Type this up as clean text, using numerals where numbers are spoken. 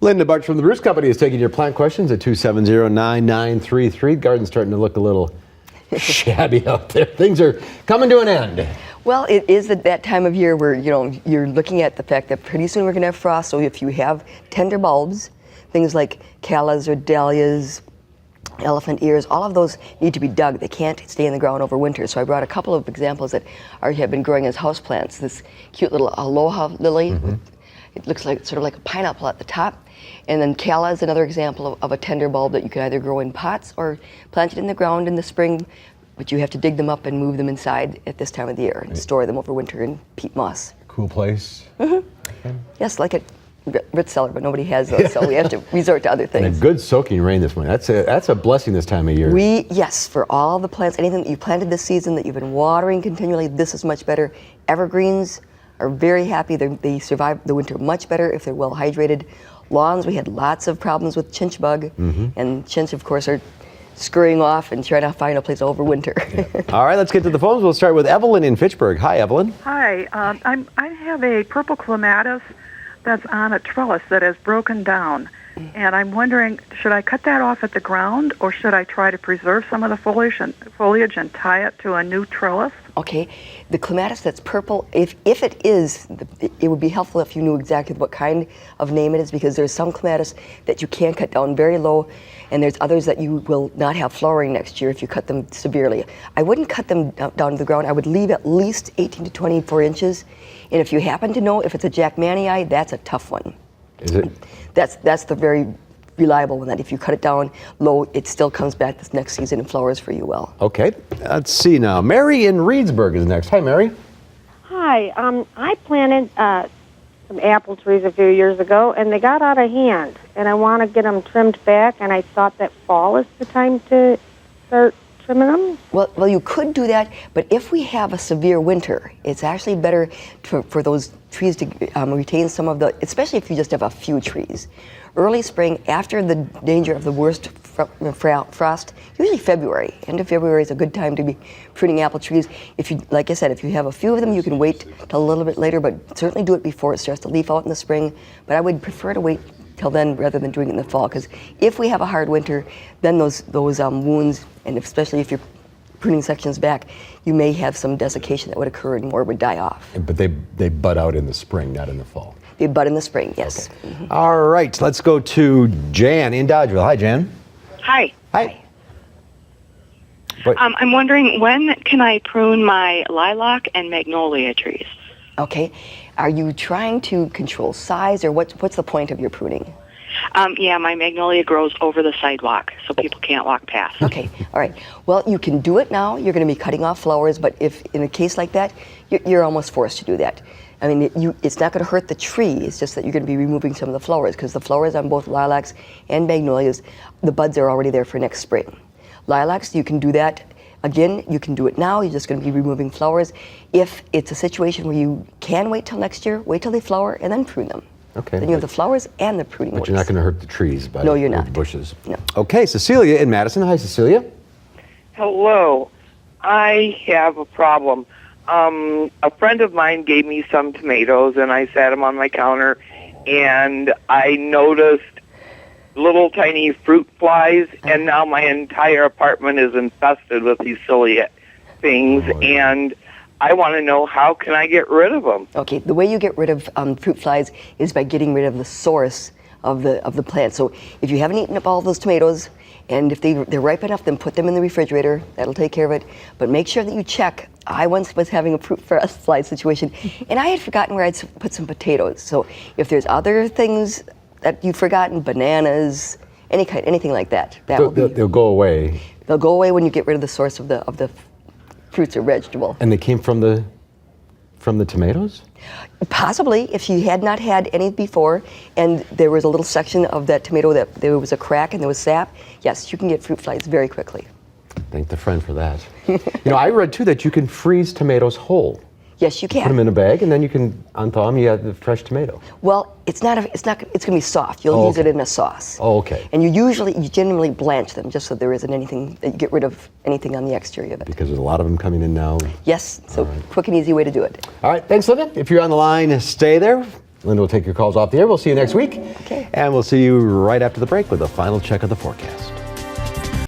Linda Barcz from the Barcz Company is taking your plant questions at 270-9933. Garden's starting to look a little shabby out there. Things are coming to an end. Well, it is at that time of year where, you're looking at the fact that pretty soon we're going to have frost. So if you have tender bulbs, things like callas or dahlias, elephant ears, all of those need to be dug. They can't stay in the ground over winter. So I brought a couple of examples that have been growing as houseplants. This cute little aloha lily. It looks like sort of like a pineapple at the top. And then calla is another example of a tender bulb that you can either grow in pots or plant it in the ground in the spring, but you have to dig them up and move them inside at this time of the year and store them over winter in peat moss. Cool place. Yes, like a Ritz cellar, but nobody has those, so we have to resort to other things. And a good soaking rain this morning. That's a blessing this time of year. Yes, for all the plants, anything that you planted this season that you've been watering continually, this is much better. Evergreens are very happy. They survive the winter much better if they're well hydrated. Lawns, we had lots of problems with chinch bug, and chinch, of course, are scurrying off and trying to find a place to overwinter. All right, let's get to the phones. We'll start with Evelyn in Fitchburg. Hi, Evelyn. Hi, I have a purple clematis that's on a trellis that has broken down, and I'm wondering, should I cut that off at the ground, or should I try to preserve some of the foliage and tie it to a new trellis? Okay, the clematis that's purple, if it is, it would be helpful if you knew exactly what kind of name it is, because there's some clematis that you can cut down very low, and there's others that you will not have flowering next year if you cut them severely. I wouldn't cut them down to the ground. I would leave at least 18 to 24 inches, and if you happen to know if it's a Jackmanii, that's a tough one. Is it? That's the very reliable one, that if you cut it down low, it still comes back this next season and flowers for you well. Okay, let's see now. Mary in Reedsburg is next. Hi, Mary. Hi, I planted some apple trees a few years ago, and they got out of hand, and I want to get them trimmed back, and I thought that fall is the time to start trimming them. Well, you could do that, but if we have a severe winter, it's actually better for those trees to retain some of the, especially if you just have a few trees. Early spring, after the danger of the worst frost, usually February. End of February is a good time to be pruning apple trees. If you, like I said, if you have a few of them, you can wait till a little bit later, but certainly do it before it starts to leaf out in the spring. But I would prefer to wait till then rather than doing it in the fall, because if we have a hard winter, then those wounds, and especially if you're pruning sections back, you may have some desiccation that would occur and more would die off. But they bud out in the spring, not in the fall. They bud in the spring, yes. Okay. All right, let's go to Jan in Dodgeville. Hi, Jan. Hi. Hi. I'm wondering, when can I prune my lilac and magnolia trees? Okay. Are you trying to control size, or what's the point of your pruning? Yeah, my magnolia grows over the sidewalk, so people can't walk past. Okay, all right. Well, you can do it now. You're going to be cutting off flowers, but if in a case like that, you're almost forced to do that. I mean, it's not going to hurt the tree. It's just that you're going to be removing some of the flowers, because the flowers on both lilacs and magnolias, the buds are already there for next spring. Lilacs, you can do that. Again, you can do it now. You're just going to be removing flowers. If it's a situation where you can wait till next year, wait till they flower and then prune them. Okay. Then you have the flowers and the pruning. But you're not going to hurt the trees by no, you're not. the bushes. No. Okay, Cecilia in Madison. Hi, Cecilia. Hello. I have a problem. A friend of mine gave me some tomatoes, and I sat them on my counter, and I noticed little tiny fruit flies, and now my entire apartment is infested with these silly things, and I want to know, how can I get rid of them? Okay, the way you get rid of fruit flies is by getting rid of the source of the plant. So if you haven't eaten up all those tomatoes, and if they're ripe enough, then put them in the refrigerator. That'll take care of it. But make sure that you check. I once was having a fruit fly situation, and I had forgotten where I'd put some potatoes. So if there's other things that you've forgotten, bananas, anything like that, They'll go away. They'll go away when you get rid of the source of the fruits or vegetable. And they came from the tomatoes? Possibly, if you had not had any before, and there was a little section of that tomato that there was a crack and there was sap, yes, you can get fruit flies very quickly. Thank the friend for that. I read too that you can freeze tomatoes whole. Yes, you can. Put them in a bag, and then you can unthaw them. You have the fresh tomato. Well, it's going to be soft. You'll use it in a sauce. Oh, okay. And you generally blanch them just so there isn't anything, that you get rid of anything on the exterior of it. Because there's a lot of them coming in now. Yes, so quick and easy way to do it. All right, thanks, Linda. If you're on the line, stay there. Linda will take your calls off the air. We'll see you next week. Okay. And we'll see you right after the break with a final check of the forecast.